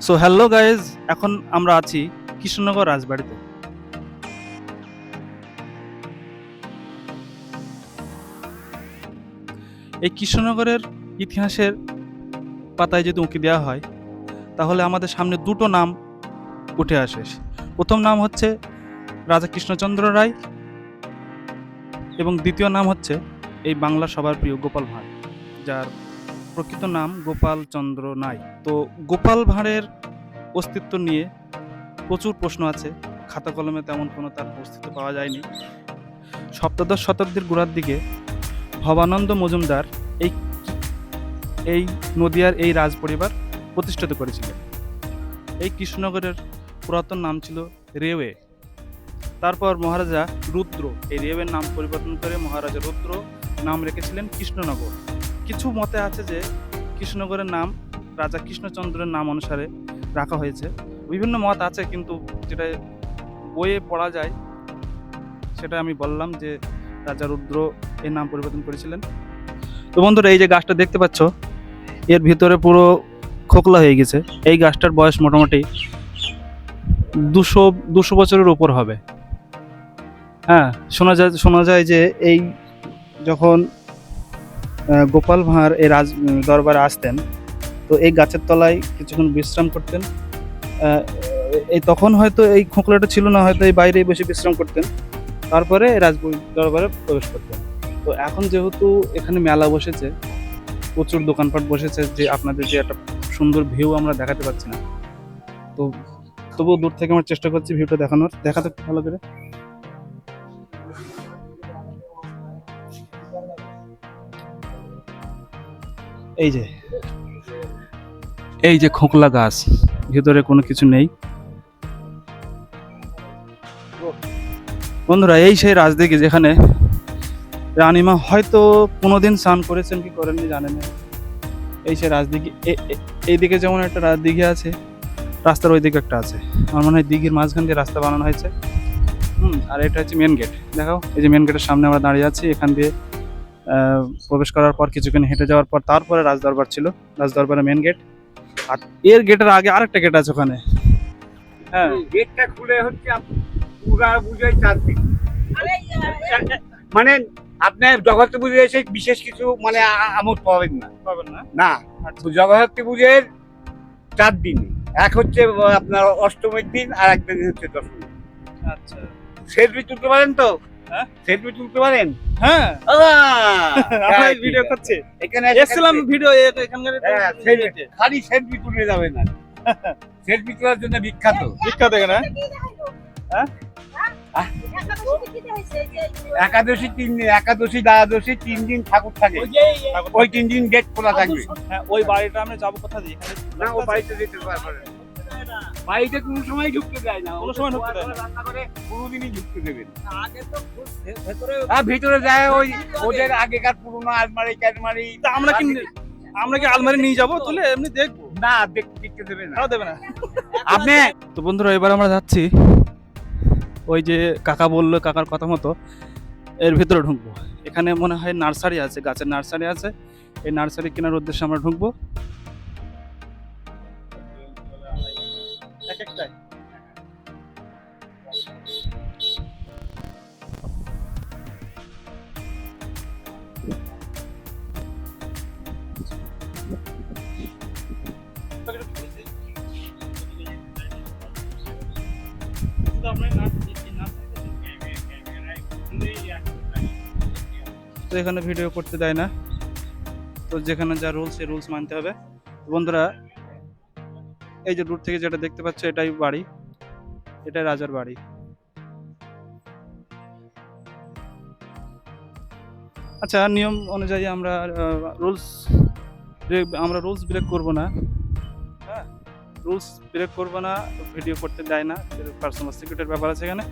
So hello guys, এখন আমরা আছি কৃষ্ণনগর রাজবাড়িতে। এই কৃষ্ণনগরের ইতিহাসের পাতায় যদি উঁকি দেওয়া হয় তাহলে আমাদের সামনে দুটো নাম উঠে আসে। প্রথম নাম হচ্ছে রাজা কৃষ্ণচন্দ্র রায় এবং দ্বিতীয় নাম হচ্ছে এই বাংলার সবার প্রিয় গোপাল ভাঁড়, যার প্রকৃত নাম গোপাল চন্দ্র নায়। তো গোপাল ভাঁড়ের অস্তিত্ব নিয়ে প্রচুর প্রশ্ন আছে, খাতা কলমে তেমন কোনো তার অস্তিত্ব পাওয়া যায়নি। সপ্তদশ শতাব্দীর গোড়ার দিকে ভবানন্দ মজুমদার এই এই নদিয়ার এই রাজ পরিবার প্রতিষ্ঠিত করেছিলেন। এই কৃষ্ণনগরের পুরাতন নাম ছিল রেওয়ে। তারপর মহারাজা রুদ্র এই রেওয়ের নাম পরিবর্তন করে মহারাজা রুদ্র নাম রেখেছিলেন কৃষ্ণনগর। কিছু মতে আছে যে কৃষ্ণনগরের নাম রাজা কৃষ্ণচন্দ্রের নাম অনুসারে রাখা হয়েছে। বিভিন্ন মত আছে, কিন্তু যেটা বইয়ে পড়া যায় সেটা আমি বললাম যে রাজা রুদ্র এর নাম পরিবর্তন করেছিলেন। তো বন্ধুরা, এই যে গাছটা দেখতে পাচ্ছ, এর ভিতরে পুরো খোকলা হয়ে গেছে। এই গাছটার বয়স মোটামুটি 200 বছরের উপর হবে। হ্যাঁ, শোনা যায় যে এই যখন গোপাল ভাঁড় এই দরবারে আসতেন, তো এই গাছের তলায় কিছুক্ষণ বিশ্রাম করতেন। এই তখন হয়তো এই খোকলাটা ছিল না, হয়তো এই বাইরে বসে বিশ্রাম করতেন, তারপরে দরবারে প্রবেশ করতেন। তো এখন যেহেতু এখানে মেলা বসেছে, প্রচুর দোকানপাট বসেছে, যে আপনাদের যে একটা সুন্দর ভিউ আমরা দেখাতে পারছি না, তো তবুও দূর থেকে আমরা চেষ্টা করছি ভিউটা দেখাতে ভালো করে। এই যে খোকলা গাছ, ভিতরে কোনো কিছু নেই। বন্ধুরা, এই সেই রাজদিঘি যেখানে রানীমা হয়তো কোনোদিন স্নান করেছেন কি করেননি জানেন না। এই সেই রাজদিঘি, এইদিকে যেমন একটা রাজদিঘি আছে, রাস্তার ওই দিকে একটা আছে। আমার মনে হয় দিঘির মাঝখান দিয়ে রাস্তা বানানো হয়েছে। আর এটা হচ্ছে মেন গেট। দেখাও, এই যে মেন গেটের সামনে আমরা দাঁড়িয়ে আছি। এখান দিয়ে প্রবেশ করার পর কিছুক্ষণ হেঁটে যাওয়ার পর তারপরে রাজদরবার ছিল, রাজদরবারের মেন গেট। আর এর গেটের আগে আরেকটা গেট আছে ওখানে। হ্যাঁ, গেটটা খুলে হচ্ছে পুরা বুঝে চারদিক, মানে আপনার জগত্রী পুজো এসে বিশেষ কিছু মানে আমোদ পাবেন না না। জগত্রী পুজোর 4 দিন, এক হচ্ছে আপনার অষ্টমীর দিন, আর একদিন হচ্ছে দশমী। আচ্ছা, সেলফি তুলতে পারেন তো? হ্যাঁ, সেলফি তুলতে পারেন? হ্যাঁ, আমরা ভিডিও করছি, এখানে এসেছিলাম ভিডিও এখানকার। খালি সেলফি তুলে যাবে না, সেলফি তোলার জন্য বিখ্যাত এখানে। হ্যাঁ, একাদশী 3 দিন, একাদশী দ্বাদশী 3 দিন ঠাকুর থাকে, ওই 3 দিন গেট খোলা থাকবে। হ্যাঁ, ওই বাড়িটা আমরা যাবো কোথা দিয়ে? না, ও বাড়িতে যেতে পারবে না, বাড়িতে কোনো সময় ঢুকতে দেয় না, কোনো সময় ঢুকতে দেয় না, রান্না করে কোনোদিনই ঢুকতে দেবে না। ভিতরে যায় ওই ওদের আগেকার পুরোনো আলমারি টালমারি। আমরা কি আলমারি নিয়ে যাবো তুলে এমনি দেখবো? না, দেখতে দেবে না, দেবে না। আপনি। তো বন্ধুরা, এবার আমরা যাচ্ছি ওই যে কাকা বললো, কাকার কথা মতো এর ভিতরে ঢুকবো। এখানে মনে হয় নার্সারি আছে, গাছের নার্সারি আছে। এই নার্সারি কেনার উদ্দেশ্যে আমরা ঢুকবো। তো এখানে ভিডিও করতে দেয় না, তো যেখানে যা রুলস, সেই রুলস মানতে হবে। বন্ধুরা, এই যে দূর থেকে যেটা দেখতে পাচ্ছ, এটাই বাড়ি, এটাই রাজার বাড়ি। আচ্ছা, নিয়ম অনুযায়ী আমরা রুলস ব্রেক করব না। হ্যাঁ, রুলস ব্রেক করবো না, ভিডিও করতে দেয় না, পার্সোনাল সিকিউরিটির ব্যাপার আছে এখানে।